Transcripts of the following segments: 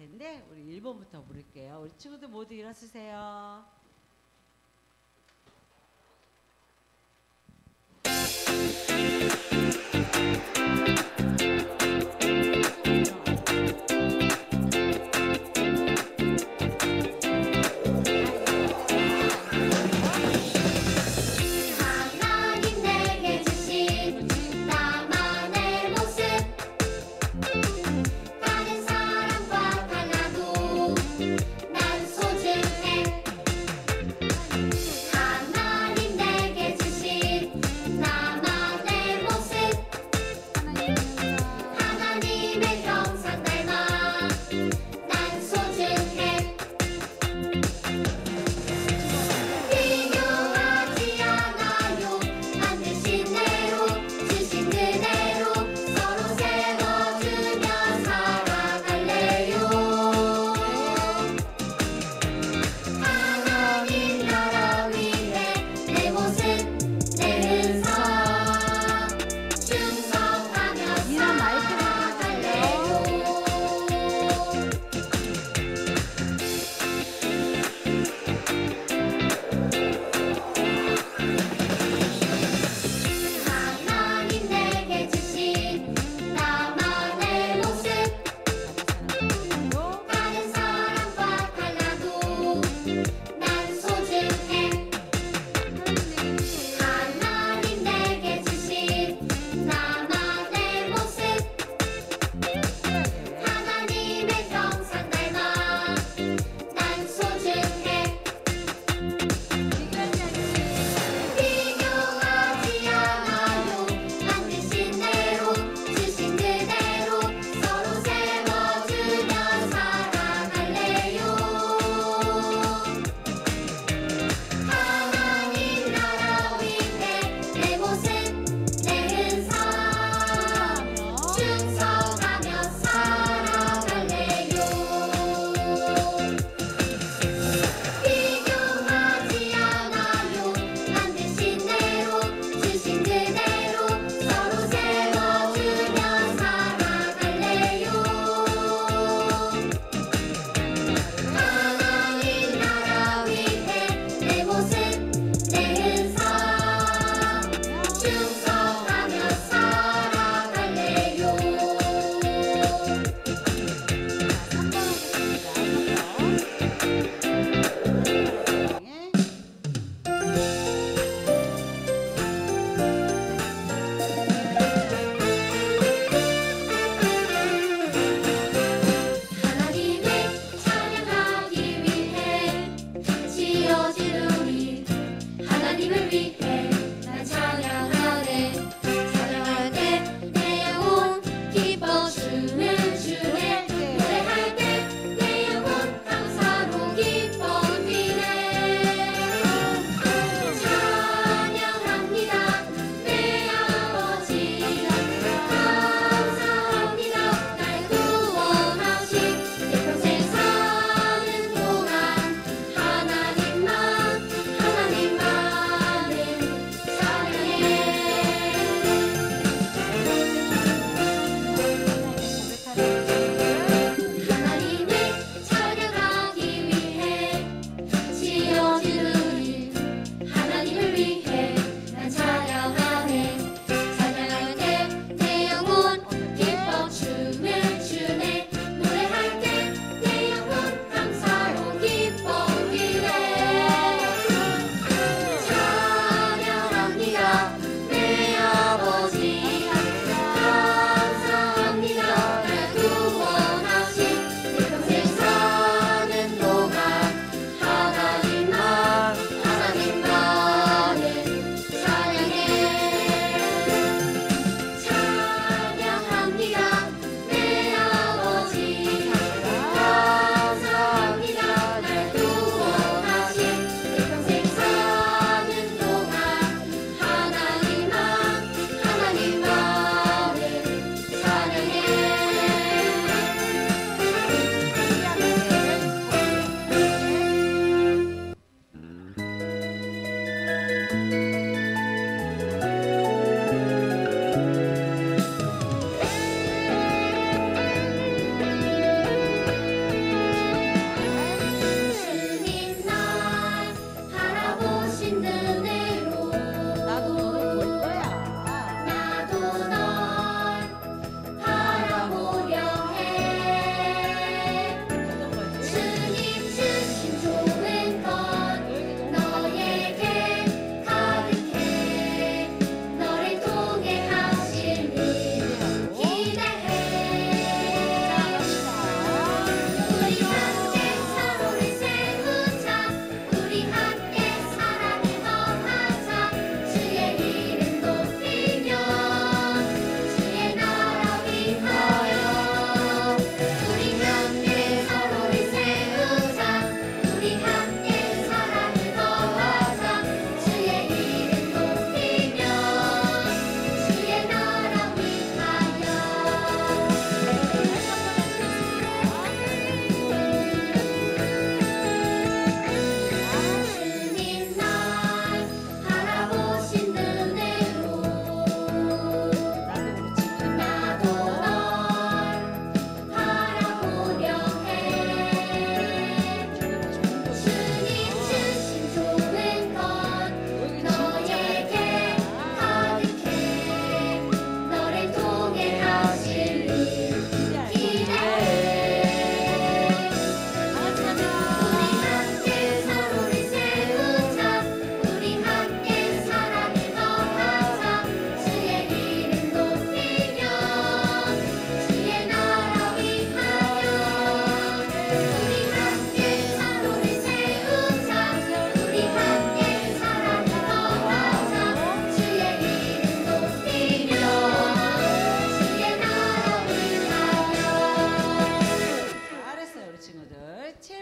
텐데 우리 1번부터 부를게요. 우리 친구들 모두 일어서세요. 다른 사람과 달라도 난 소중해.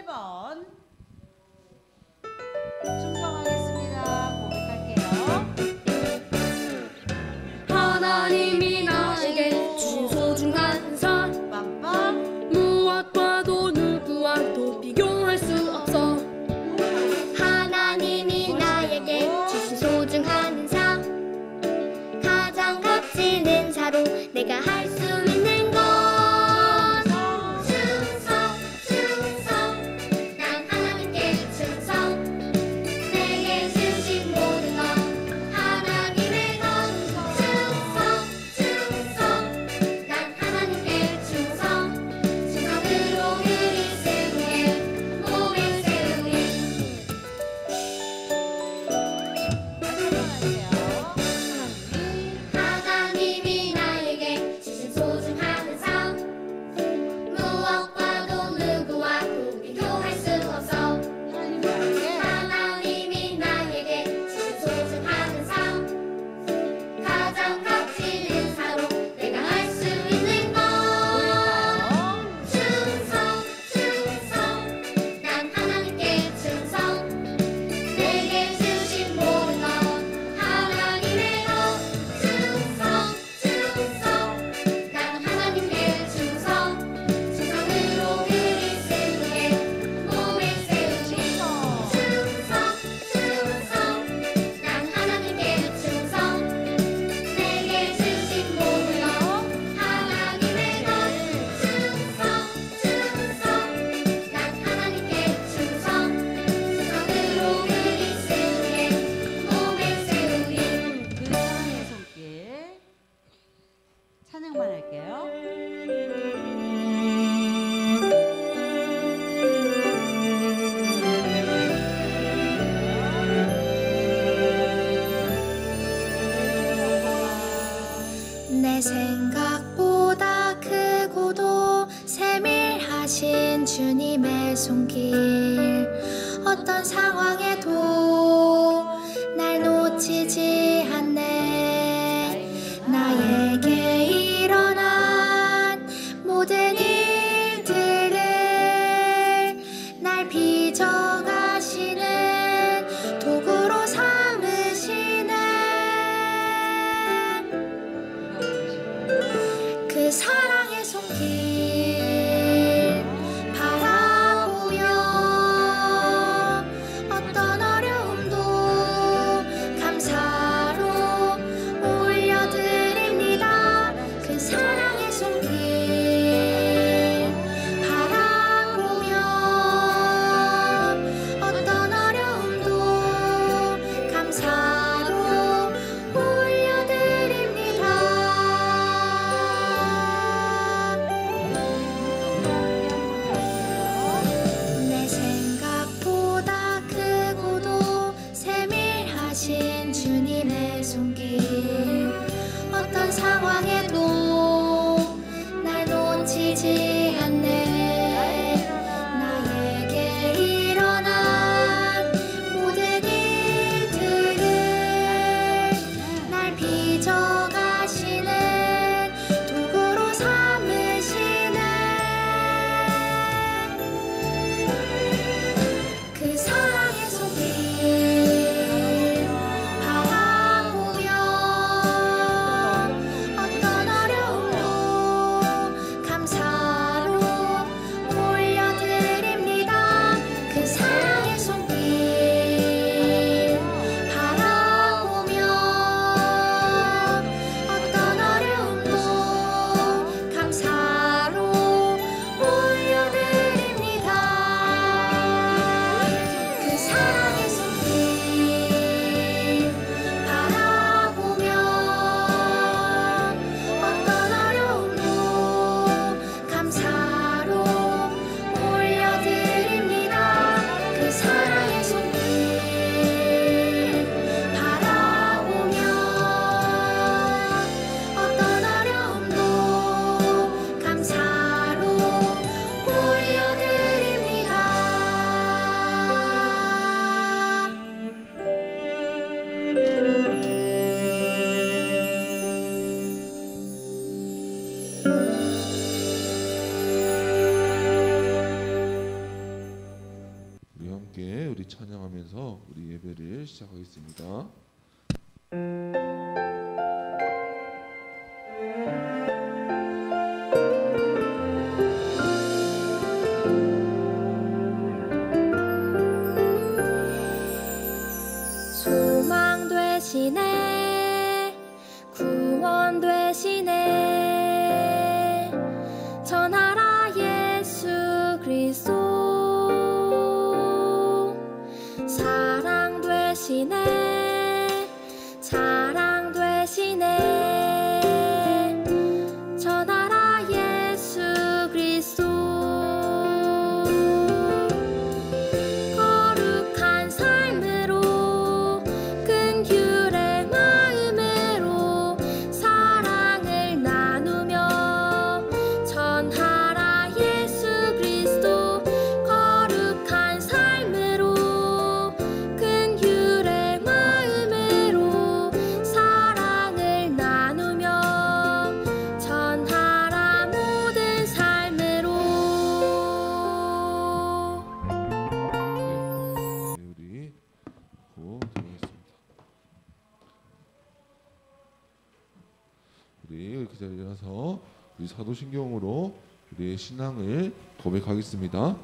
1번 충성하겠습니다. 고백할게요. 하나님이 나에게 주신 소중한 산 빰빰. 무엇과도 누구와도 비교할 수 없어. 하나님이 나에게 주신 소중한 인상 가장 값진 은사로 내가 할 수 있는 것 충성 충성 난 하나님께 충성 내게 주신 모든 것 하나님의 것 충성 충성 난 하나님께 충성 충성으로 그리스도의 몸을 세우리 하나님이 나에게 주신 소중한 상 무엇과도 누구와도 비교할 수 없어. 하나님이 나에게 주신 소중한 상 가장 값진 은사로 내가 할 수 있는 것 충성 충성 난 하나님께 충성 내게 주신 모든 것 하나님의 것 충성 충성 난 하나님께 충성 충성으로 그리스도의 몸을 세우리 충성 충성 난 하나님께 충성 내게 주신 모든 것 하나님의 것 충성 충성 난 하나님께 충성 충성으로 그리스도의 몸을 세우리 그 사랑의 손길 찬양만 할게요. 내 생각보다 크고도 세밀하신 주님의 손길 어떤 상황에도 날 놓치지 않네 나에게 일어난 모든 일들을 날 빚어가시는 도구로 삼으시네 그 사랑의 손길 바라보며 어떤 어려움 우리 찬양하면서 우리 예배를 시작하겠습니다. 소망 되시네 구원 되시네 전하라 예수 그리스도 사랑 되시네 자랑 되시네 전하라 예수 그리스도 거룩한 삶으로 큰 규례 마음으로 사랑을 나누며 전하라 예수 그리스도 거룩한 삶으로 큰 규례 마음으로 사랑을 나누며 전하라 모든 삶으로. 네, 우리 기도하겠습니다. 우리 그 자리에 일어나서 우리 사도신경으로 우리의 신앙을 고백하겠습니다.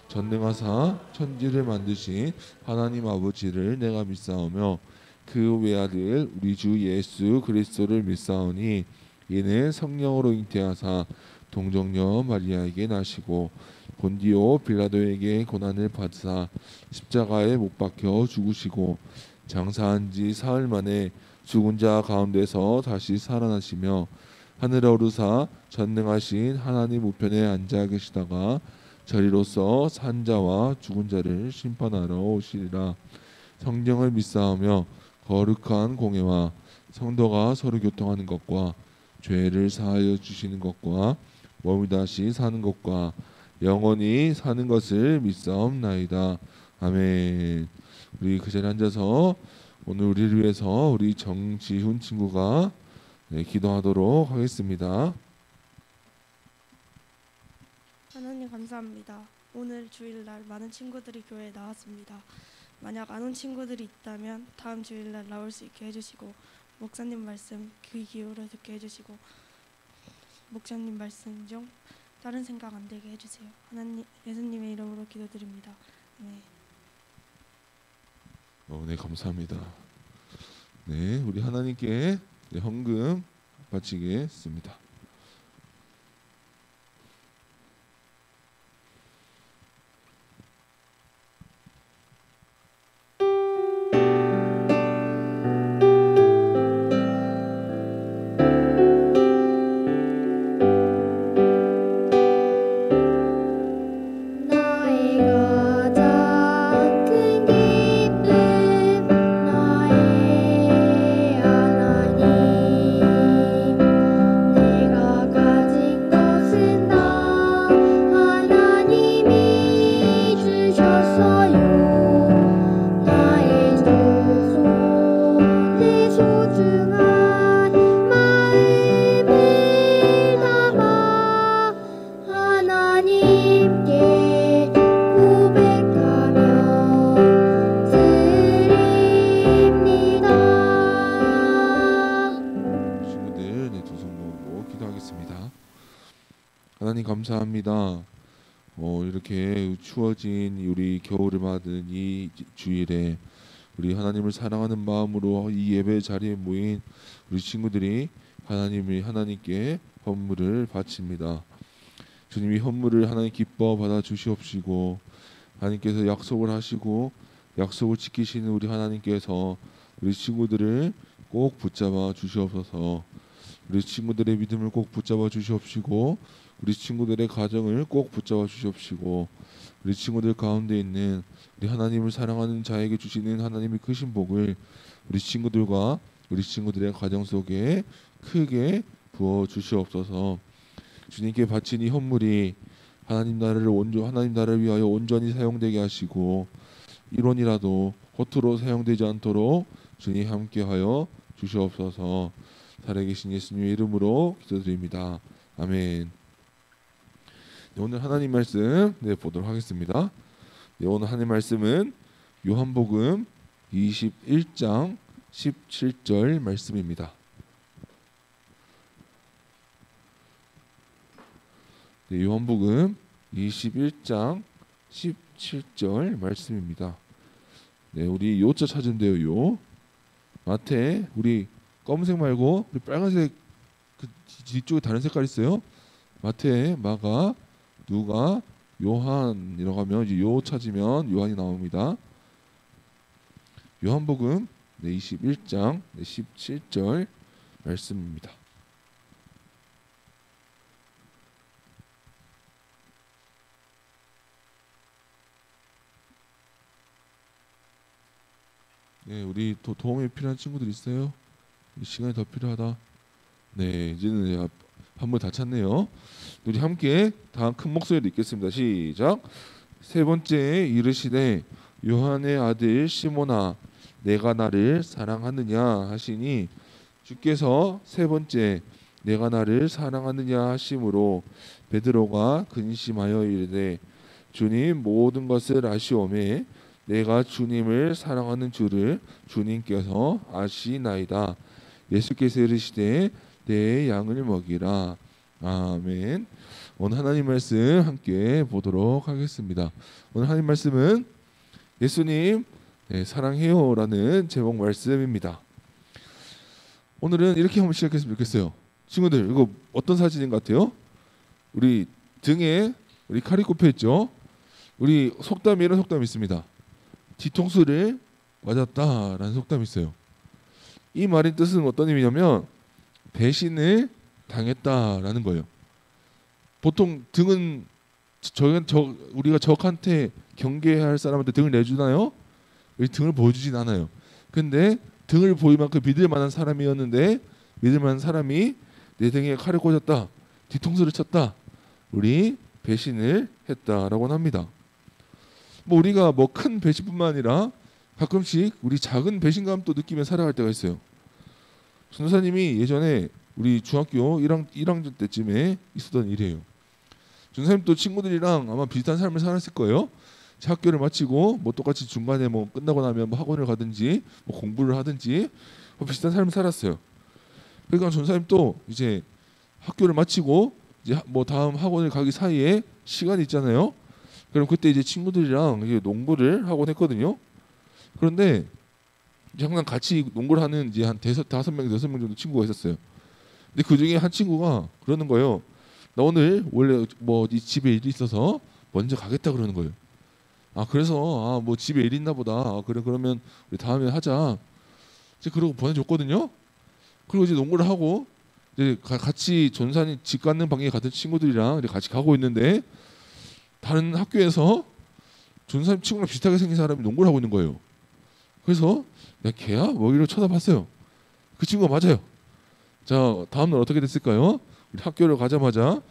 전능하사 천지를 만드신 하나님 아버지를 내가 믿사오며 그 외아들 우리 주 예수 그리스도를 믿사오니 이는 성령으로 잉태하사 동정녀 마리아에게 나시고 본디오 빌라도에게 고난을 받으사 십자가에 못 박혀 죽으시고 장사한 지 사흘 만에 죽은 자 가운데서 다시 살아나시며 하늘에 오르사 전능하신 하나님 우편에 앉아 계시다가 저리로서 산 자와 죽은 자를 심판하러 오시리라. 성령을 믿사오며 거룩한 공예와 성도가 서로 교통하는 것과 죄를 사하여 주시는 것과 몸이 다시 사는 것과 영원히 사는 것을 믿사옵나이다. 아멘. 우리 그 자리에 앉아서 오늘 우리를 위해서 우리 정지훈 친구가 기도하도록 하겠습니다. 하나님 감사합니다. 오늘 주일날 많은 친구들이 교회에 나왔습니다. 만약 안 온 친구들이 있다면 다음 주일날 나올 수 있게 해주시고 목사님 말씀 귀 기울여 듣게 해주시고 목사님 말씀 중 다른 생각 안 되게 해주세요. 하나님 예수님의 이름으로 기도드립니다. 네. 네, 감사합니다. 네, 우리 하나님께 헌금 바치겠습니다. 나의 가장 큰 기쁨 나의 하나님 내가 가진 것은 다 하나님이 주셨어요. 나의 두 손에 소중한 마음을 담아 하나님께 고백하며 드립니다. 친구들 두 손 모으고 기도하겠습니다. 하나님 감사합니다. 이렇게 추워진 우리 겨울을 맞은 이 주일에 우리 하나님을 사랑하는 마음으로 이 예배 자리에 모인 우리 친구들이 하나님께 헌물을 바칩니다. 주님이 헌물을 하나님 기뻐 받아 주시옵시고 하나님께서 약속을 하시고 약속을 지키시는 우리 하나님께서 우리 친구들을 꼭 붙잡아 주시옵소서. 우리 친구들의 믿음을 꼭 붙잡아 주시옵시고 우리 친구들의 가정을 꼭 붙잡아 주시옵시고 우리 친구들 가운데 있는 우리 하나님을 사랑하는 자에게 주시는 하나님의 크신 복을 우리 친구들과 우리 친구들의 가정 속에 크게 부어 주시옵소서. 주님께 바친 이 헌물이 하나님 나라를 위하여 온전히 사용되게 하시고 1원이라도 허투루 사용되지 않도록 주님 함께하여 주시옵소서. 살아계신 예수님의 이름으로 기도드립니다. 아멘. 네, 오늘 하나님 말씀 보도록 하겠습니다. 네, 오늘 하나님 말씀은 요한복음 21장 17절 말씀입니다. 네, 요한복음 21장 17절 말씀입니다. 네, 우리 요자 찾은데요. 요 마태 우리 검은색 말고 우리 빨간색 그 뒤쪽에 다른 색깔 있어요. 마태, 마가, 누가, 요한이라고 하면 이제 요 찾으면 요한이 나옵니다. 요한복음 21장 17절 말씀입니다. 네, 우리 도움이 필요한 친구들 있어요? 시간이 더 필요하다. 네, 이제는 한 번 다 찾네요. 우리 함께 다 큰 목소리로 읽겠습니다. 시작. 세 번째 이르시되 요한의 아들 시몬아 내가 나를 사랑하느냐 하시니 주께서 세 번째 내가 나를 사랑하느냐 하심으로 베드로가 근심하여 이르되 주님 모든 것을 아시오매 내가 주님을 사랑하는 줄을 주님께서 아시나이다. 예수께서 이르시되 내 양을 먹이라. 아멘. 오늘 하나님 말씀 함께 보도록 하겠습니다. 오늘 하나님 말씀은 예수님 사랑해요라는 제목 말씀입니다. 오늘은 이렇게 한번 시작했으면 좋겠어요. 친구들 이거 어떤 사진인 것 같아요? 우리 등에 우리 칼이 꼽혀 있죠. 우리 속담에 이런 속담이 있습니다. 뒤통수를 맞았다라는 속담이 있어요. 이 말의 뜻은 어떤 의미냐면 배신을 당했다라는 거예요. 보통 등은 우리가 적한테 경계해야 할 사람한테 등을 내주나요? 우리 등을 보여주진 않아요. 근데 등을 보일 만큼 믿을 만한 사람이었는데 믿을 만한 사람이 내 등에 칼을 꽂았다, 뒤통수를 쳤다, 우리 배신을 했다라고 합니다. 뭐 우리가 뭐 큰 배신뿐만 아니라 가끔씩 우리 작은 배신감도 느끼며 살아갈 때가 있어요. 전도사님이 예전에 우리 중학교 1학년 때쯤에 있었던 일이에요. 전도사님도 친구들이랑 아마 비슷한 삶을 살았을 거예요. 학교를 마치고 뭐 똑같이 중간에 뭐 끝나고 나면 뭐 학원을 가든지 뭐 공부를 하든지 뭐 비슷한 삶을 살았어요. 그러니까 전도사님도 이제 학교를 마치고 이제 뭐 다음 학원을 가기 사이에 시간이 있잖아요. 그럼 그때 이제 친구들이랑 이제 농구를 하곤 했거든요. 그런데 이제 항상 같이 농구를 하는 이제 한 5명, 6명 정도 친구가 있었어요. 근데 그 중에 한 친구가 그러는 거예요. 나 오늘 원래 뭐 집에 일이 있어서 먼저 가겠다 그러는 거예요. 아 그래서 뭐 집에 일 있나 보다. 그래 그러면 우리 다음에 하자. 이제 그러고 보내줬거든요. 그리고 이제 농구를 하고 이제 같이 전산이 집 가는 방향에 같은 친구들이랑 이제 같이 가고 있는데 다른 학교에서 전사님 친구랑 비슷하게 생긴 사람이 농구를 하고 있는 거예요. 그래서 야 걔야? 뭐 이러고 쳐다봤어요. 그 친구가 맞아요. 자 다음날 어떻게 됐을까요? 우리 학교를 가자마자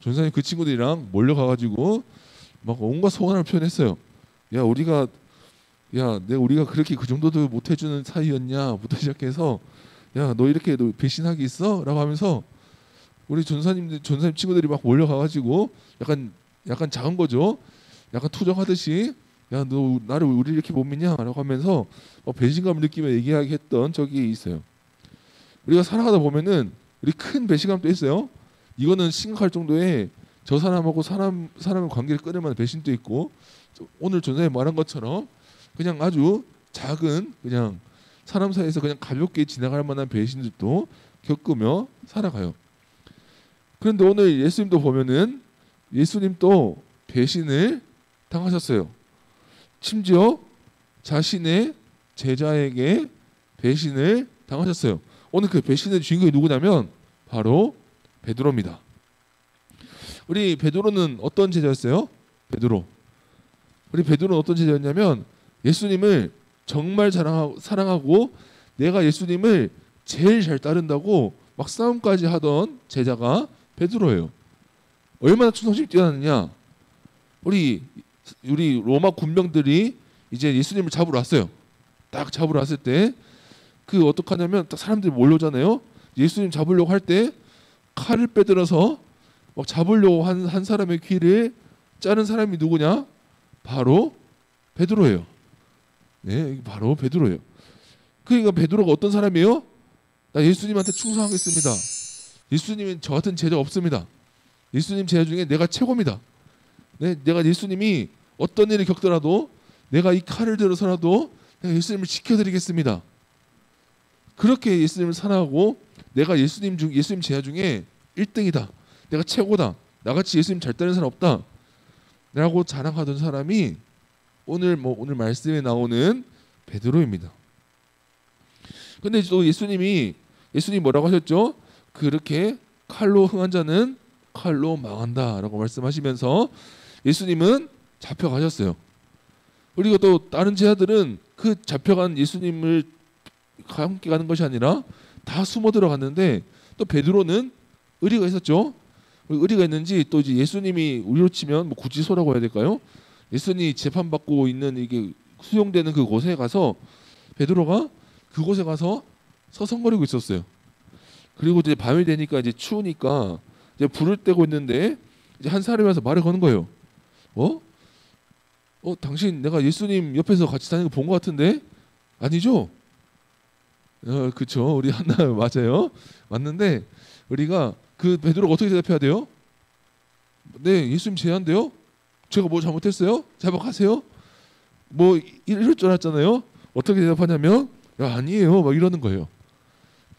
전사님 그 친구들이랑 몰려가가지고 막 온갖 소원을 표현했어요. 야 우리가 그렇게 그 정도도 못 해주는 사이였냐 부터 시작해서 야 너 이렇게 너 배신하기 있어? 라고 하면서 우리 전사님 친구들이 막 몰려가가지고 약간 작은 거죠. 약간 투정하듯이 야 너 나를 우리 이렇게 못 믿냐? 라고 하면서 배신감을 느끼며 얘기하게 했던 적이 있어요. 우리가 살아가다 보면은 우리 큰 배신감도 있어요. 이거는 심각할 정도의 저 사람하고 사람의 관계를 끊을 만한 배신도 있고 오늘 전에 말한 것처럼 그냥 아주 작은 그냥 사람 사이에서 그냥 가볍게 지나갈 만한 배신들도 겪으며 살아가요. 그런데 오늘 예수님도 보면은 예수님도 배신을 당하셨어요. 심지어 자신의 제자에게 배신을 당하셨어요. 오늘 그 배신의 주인공이 누구냐면 바로 베드로입니다. 우리 베드로는 어떤 제자였어요? 우리 베드로는 어떤 제자였냐면 예수님을 정말 사랑하고 내가 예수님을 제일 잘 따른다고 막 싸움까지 하던 제자가 베드로예요. 얼마나 충성심이 뛰어났느냐? 우리 로마 군병들이 이제 예수님을 잡으러 왔어요. 딱 잡으러 왔을 때 그 어떡하냐면 딱 사람들이 몰려오잖아요. 예수님 잡으려고 할 때 칼을 빼들어서 막 잡으려고 한 사람의 귀를 자른 사람이 누구냐? 바로 베드로예요. 네, 바로 베드로예요. 그러니까 베드로가 어떤 사람이에요? 나 예수님한테 충성하겠습니다. 예수님은 저 같은 제자 없습니다. 예수님 제자 중에 내가 최고입니다. 네, 내가 예수님이 어떤 일을 겪더라도 내가 이 칼을 들어서라도 내가 예수님을 지켜드리겠습니다. 그렇게 예수님을 사랑하고 내가 예수님 제자 중에 1등이다. 내가 최고다. 나같이 예수님 잘 따르는 사람 없다. 라고 자랑하던 사람이 오늘 말씀에 나오는 베드로입니다. 근데 또 예수님이 뭐라고 하셨죠? 그렇게 칼로 흥한 자는 칼로 망한다라고 말씀하시면서 예수님은 잡혀가셨어요. 그리고 또 다른 제자들은 그 잡혀간 예수님을 함께 가는 것이 아니라 다 숨어 들어갔는데 또 베드로는 의리가 있었죠. 의리가 있는지 또 이제 예수님이 우리로 치면 구치소라고 해야 될까요? 예수님이 재판받고 있는 이게 수용되는 그곳에 가서 베드로가 그곳에 가서 서성거리고 있었어요. 그리고 이제 밤이 되니까 이제 추우니까 이제 불을 떼고 있는데 이제 한 사람이 와서 말을 거는 거예요. 당신 내가 예수님 옆에서 같이 다니는 거 본 것 같은데 아니죠? 그렇죠. 우리 한나 맞아요. 맞는데 우리가 그 베드로가 어떻게 대답해야 돼요? 네, 예수님 제자인데요. 제가 뭐 잘못했어요? 잡아가세요. 뭐 이럴 줄 알았잖아요. 어떻게 대답하냐면 야 아니에요. 막 이러는 거예요.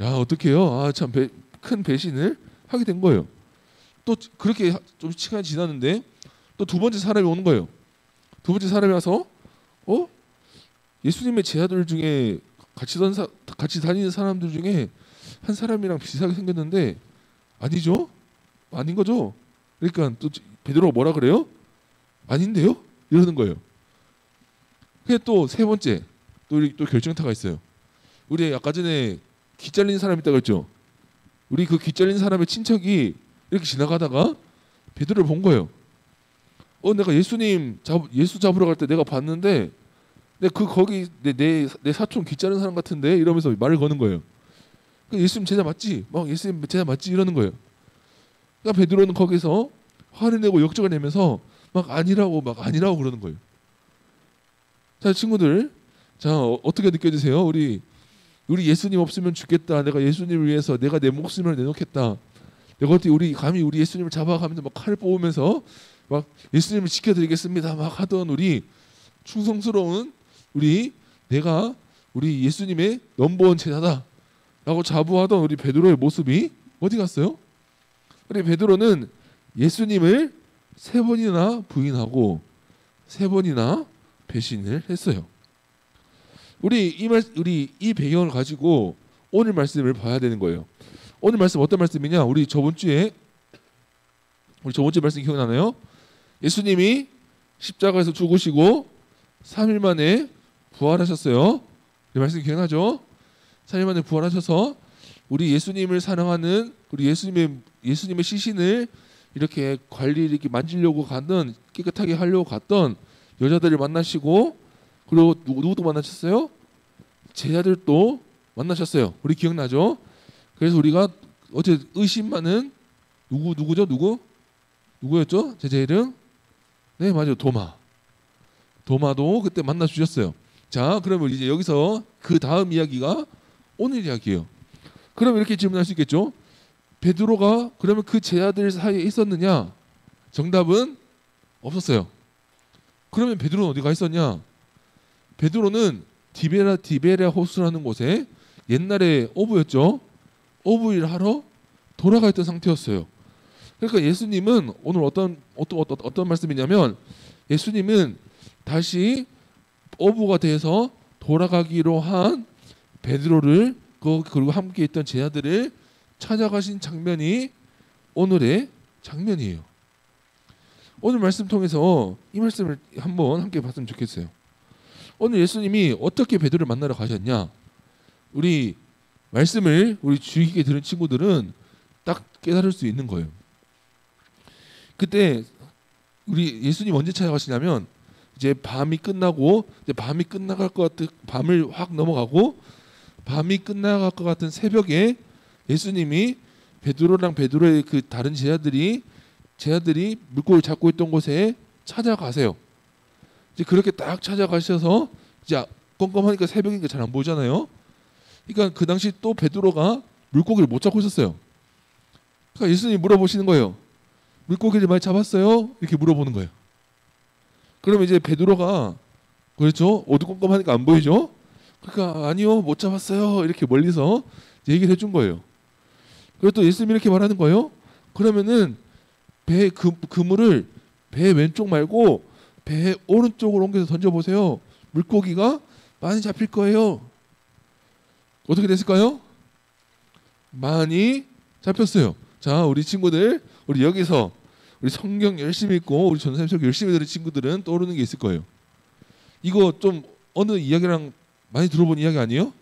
야 어떡해요? 아 참 큰 배신을 하게 된 거예요. 또 그렇게 좀 시간이 지났는데 또 두 번째 사람이 오는 거예요. 두 번째 사람이 와서 예수님의 제자들 중에 같이 다니는 사람들 중에 한 사람이랑 비슷하게 생겼는데 아니죠? 아닌 거죠? 그러니까 또 베드로가 뭐라 그래요? 아닌데요? 이러는 거예요. 그게 또 세 번째 또 결정타가 있어요. 우리 아까 전에 귀 잘린 사람 있다고 했죠? 우리 그 귀 잘린 사람의 친척이 이렇게 지나가다가 베드로를 본 거예요. 내가 예수 잡으러 갈 때 내가 봤는데 거기 내 사촌 귀 자른 사람 같은데 이러면서 말을 거는 거예요. 예수님 제자 맞지? 막 예수님 제자 맞지? 이러는 거예요. 그러니까 베드로는 거기서 화를 내고 역적을 내면서 막 아니라고 그러는 거예요. 자 친구들, 자 어떻게 느껴지세요? 우리 예수님 없으면 죽겠다. 내가 예수님을 위해서 내가 내 목숨을 내놓겠다. 내가 어떻게 우리 예수님을 잡아가면서 막 칼을 뽑으면서 막 예수님을 지켜드리겠습니다. 막 하던 우리 충성스러운 우리 예수님의 넘버원 제자다라고 자부하던 우리 베드로의 모습이 어디 갔어요? 우리 베드로는 예수님을 3번이나 부인하고 3번이나 배신을 했어요. 우리 이 배경을 가지고 오늘 말씀을 봐야 되는 거예요. 오늘 말씀 어떤 말씀이냐? 우리 저번 주에 말씀 기억나나요? 예수님이 십자가에서 죽으시고 3일 만에 부활하셨어요. 이 말씀 기억나죠? 3일 만에 부활하셔서 우리 예수님을 사랑하는 우리 예수님의 시신을 이렇게 이렇게 만지려고 가던 깨끗하게 하려고 갔던 여자들을 만나시고 그리고 누구도 만나셨어요? 제자들도 만나셨어요. 우리 기억나죠? 그래서 우리가 어제 의심 많은 누구였죠? 제자 이름? 네 맞아요. 도마도 그때 만나 주셨어요. 자 그러면 이제 여기서 그 다음 이야기가 오늘 이야기예요. 그럼 이렇게 질문할 수 있겠죠? 베드로가 그러면 그 제자들 사이에 있었느냐? 정답은 없었어요. 그러면 베드로는 어디 가 있었냐? 베드로는 디베랴 호수라는 곳에 옛날에 어부였죠. 어부 일을 하러 돌아가 있던 상태였어요. 그러니까 예수님은 오늘 어떤 말씀이냐면 예수님은 다시 어부가 돼서 돌아가기로 한 베드로를 그리고 함께 있던 제자들을 찾아가신 장면이 오늘의 장면이에요. 오늘 말씀 통해서 이 말씀을 한번 함께 봤으면 좋겠어요. 오늘 예수님이 어떻게 베드로를 만나러 가셨냐? 우리 말씀을 우리 주의 깊게 들은 친구들은 딱 깨달을 수 있는 거예요. 그때 우리 예수님 언제 찾아가시냐면 이제 밤이 끝나고 밤이 끝나갈 것 같은 밤을 확 넘어가고 밤이 끝나갈 것 같은 새벽에 예수님이 베드로랑 베드로의 그 다른 제자들이 물고기를 잡고 있던 곳에 찾아가세요. 이제 그렇게 딱 찾아가셔서 이제 껌껌하니까 새벽이니까 잘 안 보이잖아요. 그러니까 그 당시 또 베드로가 물고기를 못 잡고 있었어요. 그러니까 예수님이 물어보시는 거예요. 물고기를 많이 잡았어요? 이렇게 물어보는 거예요. 그러면 이제 베드로가 그렇죠? 어두컴컴하니까 안 보이죠? 그러니까 아니요, 못 잡았어요. 이렇게 멀리서 얘기를 해준 거예요. 그리고 또 예수님이 이렇게 말하는 거예요. 그러면은 배 그물을 배 왼쪽 말고 배 오른쪽으로 옮겨서 던져보세요. 물고기가 많이 잡힐 거예요. 어떻게 됐을까요? 많이 잡혔어요. 자, 우리 친구들, 우리 여기서 우리 성경 열심히 읽고 우리 전사님 열심히 들은 친구들은 떠오르는 게 있을 거예요. 이거 좀 어느 이야기랑 많이 들어본 이야기 아니에요?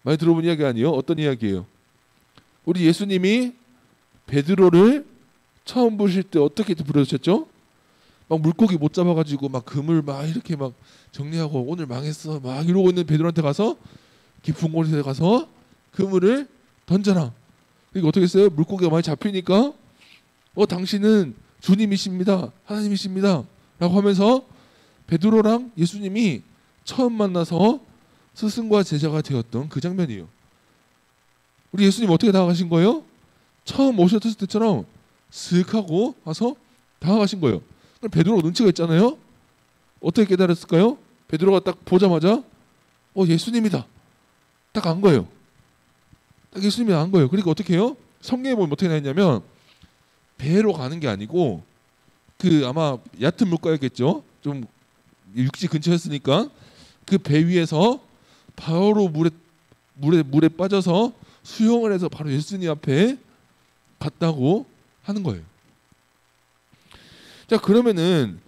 많이 들어본 이야기 아니에요? 어떤 이야기예요? 우리 예수님이 베드로를 처음 보실 때 어떻게 부르셨죠? 막 물고기 못 잡아가지고 막 그물 막 이렇게 막 정리하고 오늘 망했어 막 이러고 있는 베드로한테 가서 깊은 곳에 가서 그물을 던져라. 그리고 어떻게 했어요? 물고기가 많이 잡히니까 당신은 주님이십니다. 하나님이십니다. 라고 하면서 베드로랑 예수님이 처음 만나서 스승과 제자가 되었던 그 장면이에요. 우리 예수님 어떻게 다가가신 거예요? 처음 오셨을 때처럼 슥 하고 와서 다가가신 거예요. 그럼 베드로가 눈치가 있잖아요. 어떻게 깨달았을까요? 베드로가 딱 보자마자 예수님이다. 딱 안 거예요. 딱 예수님이 안 거예요. 그러니까 어떻게 해요? 성경에 보면 어떻게 나있냐면 배로 가는 게 아니고 그 아마 얕은 물가였겠죠. 좀 육지 근처였으니까 그 배 위에서 바로 물에 빠져서 수영을 해서 바로 예수님 앞에 갔다고 하는 거예요. 자, 그러면은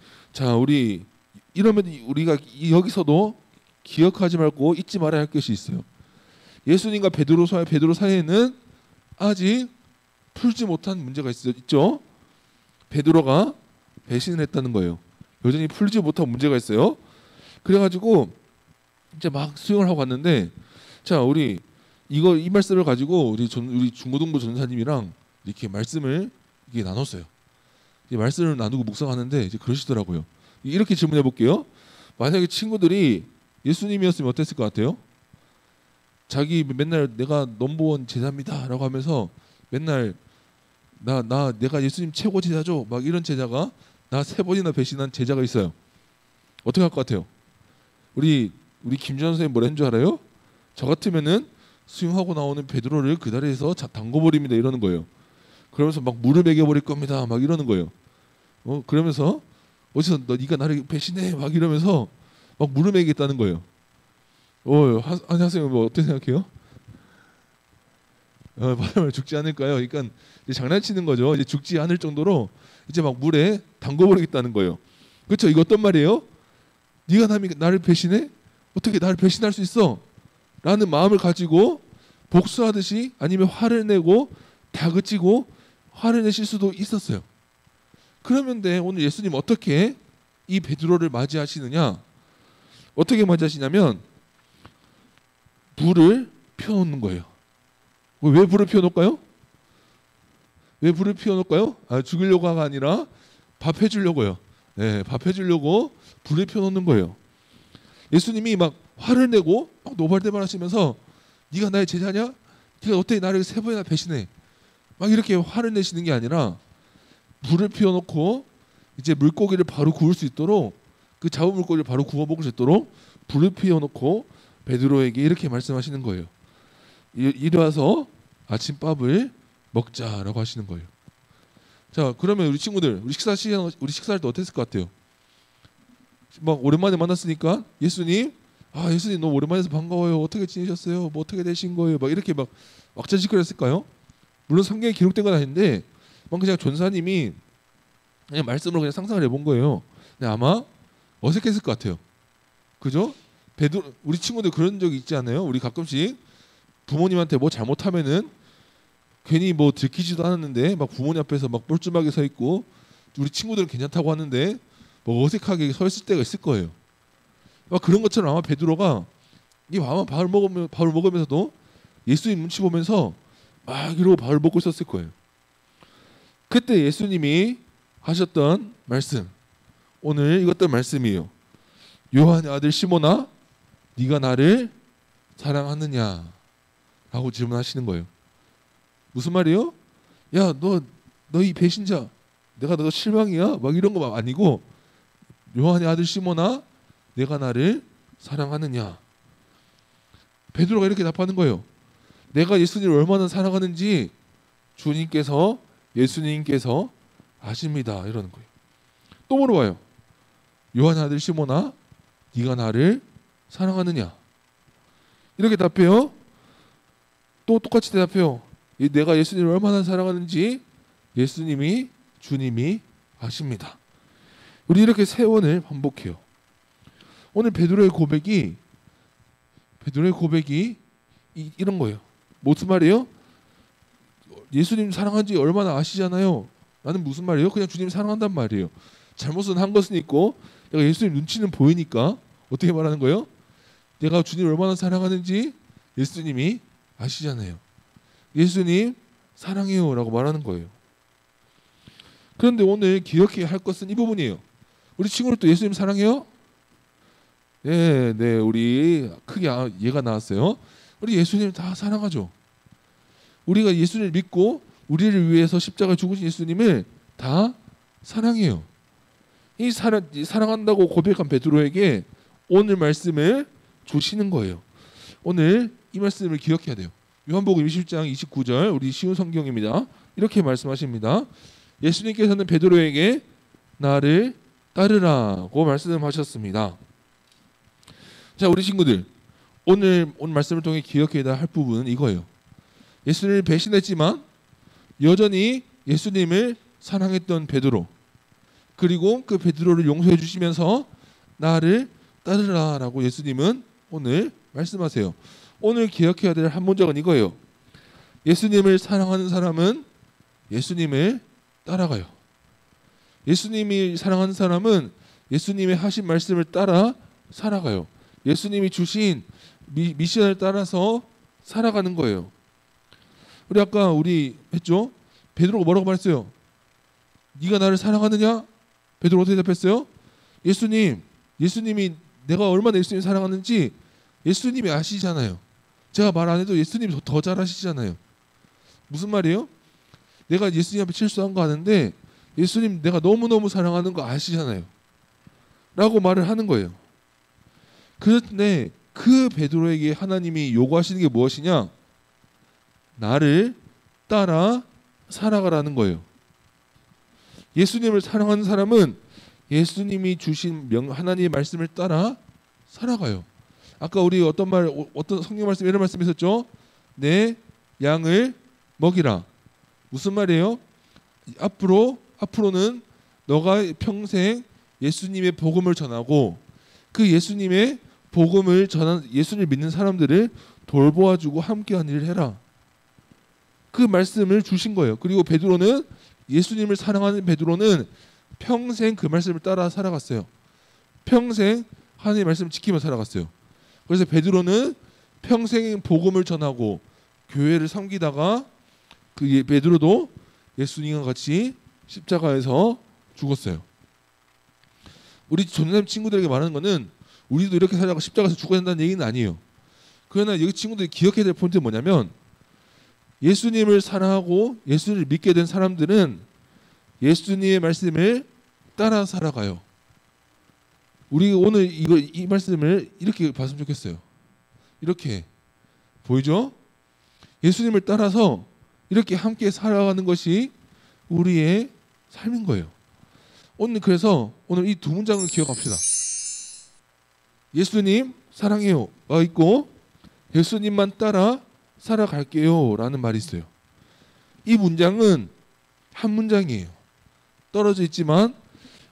우리 이러면 우리가 여기서도 기억하지 말고 잊지 말아야 할 것이 있어요. 예수님과 베드로 사이에는 아직 풀지 못한 문제가 있죠. 베드로가 배신을 했다는 거예요. 여전히 풀지 못한 문제가 있어요. 그래가지고 이제 막 수영을 하고 갔는데, 자, 우리 이 말씀을 가지고 우리 중고등부 전사님이랑 이렇게 말씀을 이렇게 나눴어요. 이 말씀을 나누고 묵상하는데 이제 그러시더라고요. 이렇게 질문해 볼게요. 만약에 친구들이 예수님이었으면 어땠을 것 같아요? 자기 맨날 내가 넘버원 제자입니다라고 하면서 맨날 내가 예수님 최고 제자죠. 막 이런 제자가 나 3번이나 배신한 제자가 있어요. 어떻게 할 것 같아요? 우리 김지현 선생님 뭐라 했는 줄 알아요? 저 같으면은 수영하고 나오는 베드로를 그 다리에서 담궈버립니다 이러는 거예요. 그러면서 막 물을 먹여버릴 겁니다 막 이러는 거예요. 그러면서 어디서 네가 나를 배신해 막 이러면서 막 물을 먹이겠다는 거예요. 한희 학생은 뭐 어떻게 생각해요? 바람을 죽지 않을까요? 그러니까 이제 장난치는 거죠. 이제 죽지 않을 정도로 이제 막 물에 담궈버리겠다는 거예요. 그렇죠? 이거 어떤 말이에요? 네가 나를 배신해? 어떻게 나를 배신할 수 있어? 라는 마음을 가지고 복수하듯이 아니면 화를 내고 다그치고 화를 내실 수도 있었어요. 그러면 오늘 예수님 어떻게 이 베드로를 맞이하시느냐? 어떻게 맞이하시냐면 불을 피워놓는 거예요. 왜 불을 피워놓을까요? 왜 불을 피워놓을까요? 죽이려고가 아니라 밥 해주려고요. 네, 밥 해주려고 불을 피워놓는 거예요. 예수님이 막 화를 내고 막 노발대발 하시면서 네가 나의 제자냐? 네가 어떻게 나를 3번이나 배신해? 막 이렇게 화를 내시는 게 아니라 불을 피워놓고 이제 물고기를 바로 구울 수 있도록 그 잡은 물고기를 바로 구워 먹을 수 있도록 불을 피워놓고 베드로에게 이렇게 말씀하시는 거예요. 이리 와서 아침밥을 먹자라고 하시는 거예요. 자, 그러면 우리 친구들 우리 식사할 때 어땠을 것 같아요? 막 오랜만에 만났으니까 예수님 너무 오랜만에서 반가워요. 어떻게 지내셨어요? 뭐 어떻게 되신 거예요? 막 이렇게 막 왁자지껄했을까요? 물론 성경에 기록된 건 아닌데 그냥 전사님이 그냥 말씀으로 그냥 상상을 해본 거예요. 근데 아마 어색했을 것 같아요. 그죠? 우리 친구들 그런 적 있지 않아요? 우리 가끔씩 부모님한테 뭐 잘못하면은 괜히 뭐 들키지도 않았는데 막 부모님 앞에서 막 뻘쭘하게 서 있고 우리 친구들은 괜찮다고 하는데 뭐 어색하게 서 있을 때가 있을 거예요. 막 그런 것처럼 아마 베드로가 아마 밥을 먹으면서도 예수님 눈치 보면서 막 이러고 밥을 먹고 있었을 거예요. 그때 예수님이 하셨던 말씀, 오늘 읽었던 말씀이에요. 요한의 아들 시몬아, 네가 나를 사랑하느냐? 라고 질문하시는 거예요. 무슨 말이에요? 야, 너 이 배신자, 내가 너 실망이야? 막 이런 거 아니고, 요한의 아들 시몬아, 내가 나를 사랑하느냐? 베드로가 이렇게 답하는 거예요. 내가 예수님을 얼마나 사랑하는지 예수님께서 아십니다. 이러는 거예요. 또 물어봐요. 요한의 아들 시몬아, 네가 나를 사랑하느냐? 이렇게 답해요. 또 똑같이 대답해요. 내가 예수님을 얼마나 사랑하는지 주님이 아십니다. 우리 이렇게 세 번을 반복해요. 오늘 베드로의 고백이 이런 거예요. 무슨 말이에요? 예수님 사랑한지 얼마나 아시잖아요. 나는 무슨 말이에요? 그냥 주님 사랑한단 말이에요. 잘못은 한 것은 있고 내가 예수님 눈치는 보이니까 어떻게 말하는 거예요? 내가 주님을 얼마나 사랑하는지 예수님이 아시잖아요. 예수님 사랑해요 라고 말하는 거예요. 그런데 오늘 기억해야 할 것은 이 부분이에요. 우리 친구들 또 예수님 사랑해요? 네, 우리 크게 예가 나왔어요. 우리 예수님 다 사랑하죠. 우리가 예수님을 믿고 우리를 위해서 십자가에 죽으신 예수님을 다 사랑해요. 이 사랑한다고 고백한 베드로에게 오늘 말씀을 주시는 거예요. 오늘 이 말씀을 기억해야 돼요. 요한복음 20장 29절 우리 쉬운 성경입니다. 이렇게 말씀하십니다. 예수님께서는 베드로에게 나를 따르라고 말씀하셨습니다. 자, 우리 친구들 오늘 말씀을 통해 기억해야 할 부분은 이거예요. 예수님을 배신했지만 여전히 예수님을 사랑했던 베드로, 그리고 그 베드로를 용서해 주시면서 나를 따르라라고 예수님은 오늘 말씀하세요. 오늘 기억해야 될 한 문장은 이거예요. 예수님을 사랑하는 사람은 예수님을 따라가요. 예수님이 사랑하는 사람은 예수님의 하신 말씀을 따라 살아가요. 예수님이 주신 미션을 따라서 살아가는 거예요. 우리 아까 했죠? 베드로가 뭐라고 말했어요? 네가 나를 사랑하느냐? 베드로가 어떻게 대답했어요? 예수님이 내가 얼마나 예수님 사랑하는지 예수님이 아시잖아요. 제가 말 안 해도 예수님이 더 잘 아시잖아요. 무슨 말이에요? 내가 예수님 앞에 실수한 거 아는데 예수님 내가 너무너무 사랑하는 거 아시잖아요. 라고 말을 하는 거예요. 그런데 그 베드로에게 하나님이 요구하시는 게 무엇이냐? 나를 따라 살아가라는 거예요. 예수님을 사랑하는 사람은 예수님이 주신 하나님의 말씀을 따라 살아가요. 아까 우리 어떤 성경 말씀 이런 말씀 있었죠? 내 양을 먹이라. 무슨 말이에요? 앞으로는 너가 평생 예수님의 복음을 전하고 그 예수님의 복음을 전한 예수님을 믿는 사람들을 돌보아주고 함께하는 일을 해라. 그 말씀을 주신 거예요. 그리고 베드로는 예수님을 사랑하는 베드로는 평생 그 말씀을 따라 살아갔어요. 평생 하나님의 말씀을 지키며 살아갔어요. 그래서 베드로는 평생 복음을 전하고 교회를 섬기다가 그 베드로도 예수님과 같이 십자가에서 죽었어요. 우리 전남 친구들에게 말하는 거는 우리도 이렇게 살다가 십자가에서 죽어야 된다는 얘기는 아니에요. 그러나 여기 친구들이 기억해야 될 포인트는 뭐냐면 예수님을 사랑하고 예수님을 믿게 된 사람들은 예수님의 말씀을 따라 살아가요. 우리 오늘 이 말씀을 이렇게 봤으면 좋겠어요. 이렇게 보이죠? 예수님을 따라서 이렇게 함께 살아가는 것이 우리의 삶인 거예요. 그래서 오늘 이 두 문장을 기억합시다. 예수님 사랑해요가 있고 예수님만 따라 살아갈게요 라는 말이 있어요. 이 문장은 한 문장이에요. 떨어져 있지만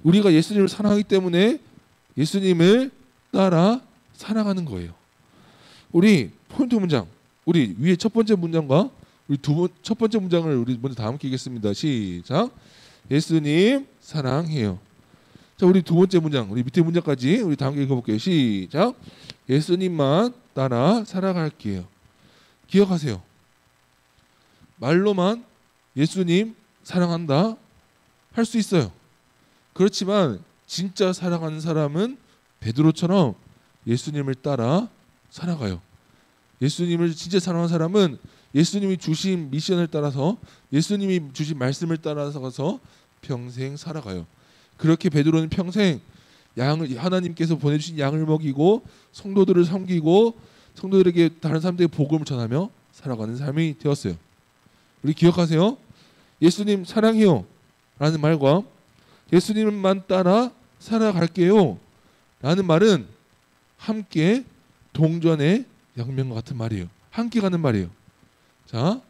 우리가 예수님을 사랑하기 때문에 예수님을 따라 살아가는 거예요. 우리 포인트 문장, 우리 위에 첫 번째 문장과 우리 첫 번째 문장을 우리 먼저 다 함께 읽겠습니다. 시작. 예수님 사랑해요. 자, 우리 두 번째 문장, 우리 밑에 문장까지 우리 다 함께 읽어볼게요. 시작. 예수님만 따라 살아갈게요. 기억하세요. 말로만 예수님 사랑한다 할 수 있어요. 그렇지만 진짜 사랑하는 사람은 베드로처럼 예수님을 따라 살아가요. 예수님을 진짜 사랑하는 사람은 예수님이 주신 미션을 따라서 예수님이 주신 말씀을 따라서 평생 살아가요. 그렇게 베드로는 평생 양을 하나님께서 보내주신 양을 먹이고 성도들을 섬기고 성도들에게 다른 사람들에게 복음을 전하며 살아가는 삶이 되었어요. 우리 기억하세요. 예수님 사랑해요 라는 말과 예수님만 따라 살아갈게요 라는 말은 함께 동전의 양면과 같은 말이에요. 함께 가는 말이에요. 자,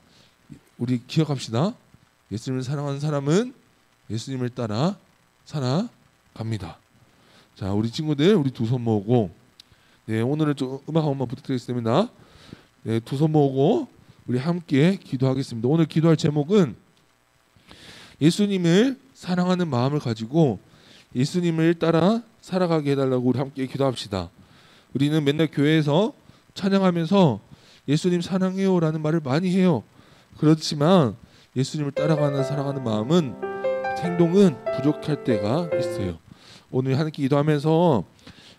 우리 기억합시다. 예수님을 사랑하는 사람은 예수님을 따라 살아갑니다. 자, 우리 친구들 우리 두 손 모으고 오늘은 좀 음악 한 번만 부탁드리겠습니다. 두 손 모으고 우리 함께 기도하겠습니다. 오늘 기도할 제목은 예수님을 사랑하는 마음을 가지고 예수님을 따라 살아가게 해달라고 우리 함께 기도합시다. 우리는 맨날 교회에서 찬양하면서 예수님 사랑해요 라는 말을 많이 해요. 그렇지만 예수님을 따라가는 사랑하는 마음은 행동은 부족할 때가 있어요. 오늘 함께 기도하면서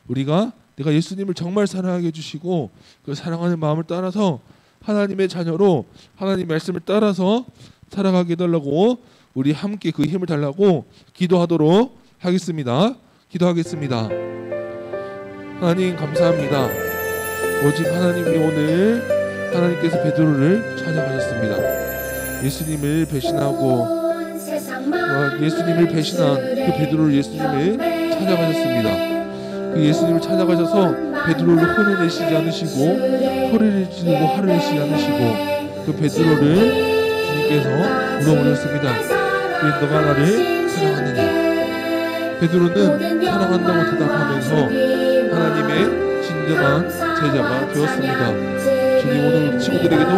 우리가 내가 예수님을 정말 사랑하게 해주시고 그 사랑하는 마음을 따라서 하나님의 자녀로 하나님 말씀을 따라서 살아가게 해달라고 우리 함께 그 힘을 달라고 기도하도록 하겠습니다. 기도하겠습니다. 하나님 감사합니다. 오직 하나님이 오늘 하나님께서 베드로를 찾아가셨습니다. 예수님을 배신하고 예수님을 배신한 그 베드로를 예수님을 찾아가셨습니다. 그 예수님을 찾아가셔서 베드로를 혼을 내시지 않으시고 소리를 지르고 화를 내시지 않으시고 그 베드로를 주님께서 물어보셨습니다. 왜 너가 나를 사랑하느냐? 베드로는 사랑한다고 대답하면서 하나님의 진정한 제자가 되었습니다. 주님 오늘 친구들에게도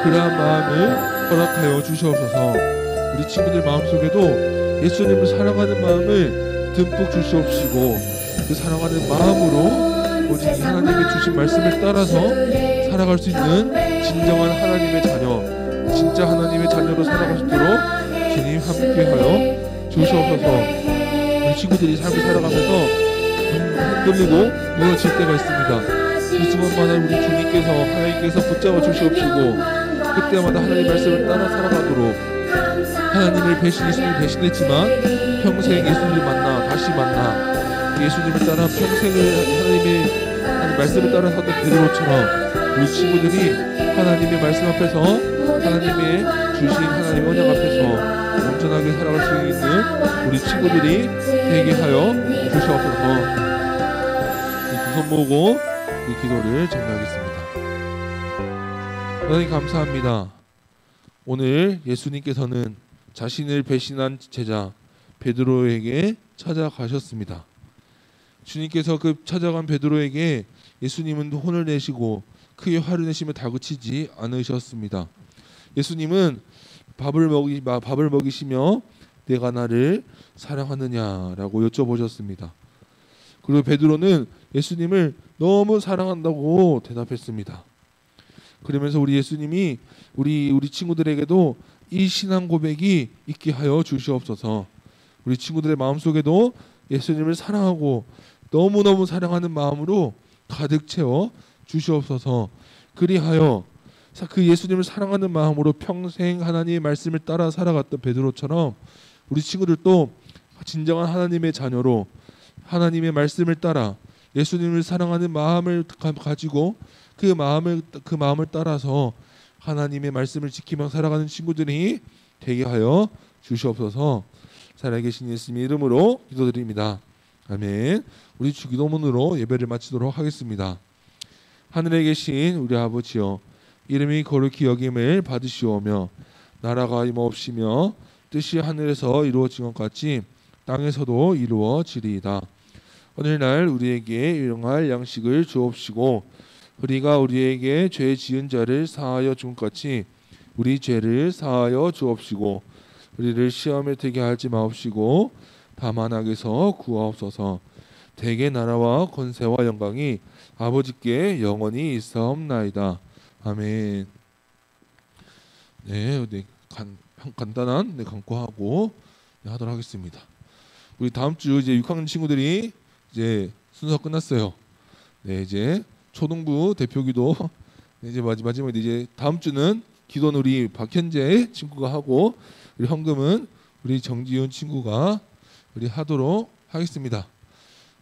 그러한 마음을 허락하여 주시옵소서. 우리 친구들 마음속에도 예수님을 사랑하는 마음을 듬뿍 주시옵시고 그 사랑하는 마음으로 오직 하나님의 주신 말씀을 따라서 살아갈 수 있는 진정한 하나님의 자녀, 진짜 하나님의 자녀로 살아갈 수 있도록 주님 함께하여 주시옵소서. 우리 친구들이 삶을 살아가면서 흔들리고 무너질 때가 있습니다. 그 순간마다 우리 주님께서 하나님께서 붙잡아 주시옵시고 그때마다 하나님의 말씀을 따라 살아가도록 하나님을 예수님을 배신했지만 평생 예수님을 만나 다시 만나 예수님을 따라 평생을 하나님의 말씀을 따라 사는 베드로처럼 우리 친구들이 하나님의 말씀 앞에서 하나님의 주신 하나님의 언약 앞에서 온전하게 살아갈 수 있는 우리 친구들이 되게 하여 주시옵소서. 두 손 모으고 이 기도를 정리하겠습니다. 하나님 감사합니다. 오늘 예수님께서는 자신을 배신한 제자 베드로에게 찾아가셨습니다. 주님께서 그 찾아간 베드로에게 예수님은 혼을 내시고 크게 화를 내시며 다그치지 않으셨습니다. 예수님은 밥을 먹이시며 내가 나를 사랑하느냐라고 여쭤보셨습니다. 그리고 베드로는 예수님을 너무 사랑한다고 대답했습니다. 그러면서 우리 예수님이 우리 친구들에게도 이 신앙 고백이 있게 하여 주시옵소서. 우리 친구들의 마음속에도 예수님을 사랑하고 너무너무 사랑하는 마음으로 가득 채워 주시옵소서. 그리하여 그 예수님을 사랑하는 마음으로 평생 하나님의 말씀을 따라 살아갔던 베드로처럼 우리 친구들도 진정한 하나님의 자녀로 하나님의 말씀을 따라 예수님을 사랑하는 마음을 가지고 그 마음을 따라서 하나님의 말씀을 지키며 살아가는 친구들이 되게 하여 주시옵소서. 살아계신 예수님의 이름으로 기도드립니다. 아멘. 우리 주기도문으로 예배를 마치도록 하겠습니다. 하늘에 계신 우리 아버지여, 이름이 거룩히 여김을 받으시오며 나라가 임하옵시며 뜻이 하늘에서 이루어진 것 같이 땅에서도 이루어지리이다. 오늘날 우리에게 일용할 양식을 주옵시고 우리가 우리에게 죄 지은 자를 사하여 준 것 같이 우리 죄를 사하여 주옵시고 우리를 시험에 들게 하지 마옵시고 다만 악에서 구하옵소서. 대개 나라와 권세와 영광이 아버지께 영원히 있사옵나이다. 아멘. 네, 간단한 간구하고 하도록 하겠습니다. 우리 다음 주 이제 6학년 친구들이 이제 순서 끝났어요. 네, 이제 초등부 대표기도 이제 마지막에 이제 다음 주는 기도는 우리 박현재 친구가 하고 우리 헌금은 우리 정지훈 친구가 우리 하도록 하겠습니다.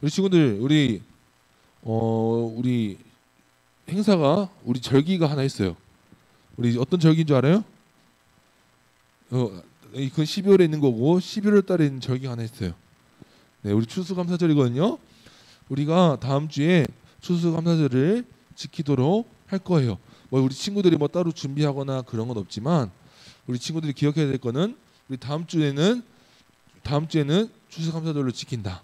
우리 친구들 우리 행사가 우리 절기가 하나 있어요. 우리 어떤 절기인 줄 알아요? 그건 12월에 있는 거고 11월 달에 있는 절기가 하나 있어요. 네, 우리 추수감사절이거든요. 우리가 다음 주에 추수감사절을 지키도록 할 거예요. 뭐 우리 친구들이 뭐 따로 준비하거나 그런 건 없지만 우리 친구들이 기억해야 될 거는 우리 다음 주에는 추수감사절로 지킨다.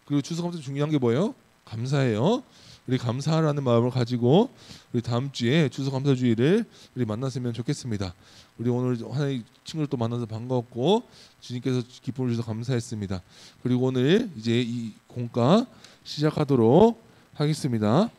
그리고 추수감사 중요한 게 뭐예요? 감사해요. 우리 감사하라는 마음을 가지고 우리 다음 주에 추수감사주의를 우리 만났으면 좋겠습니다. 우리 오늘 하나님 친구를 또 만나서 반가웠고 주님께서 기쁨을 주셔서 감사했습니다. 그리고 오늘 이제 이 공과 시작하도록 하겠습니다.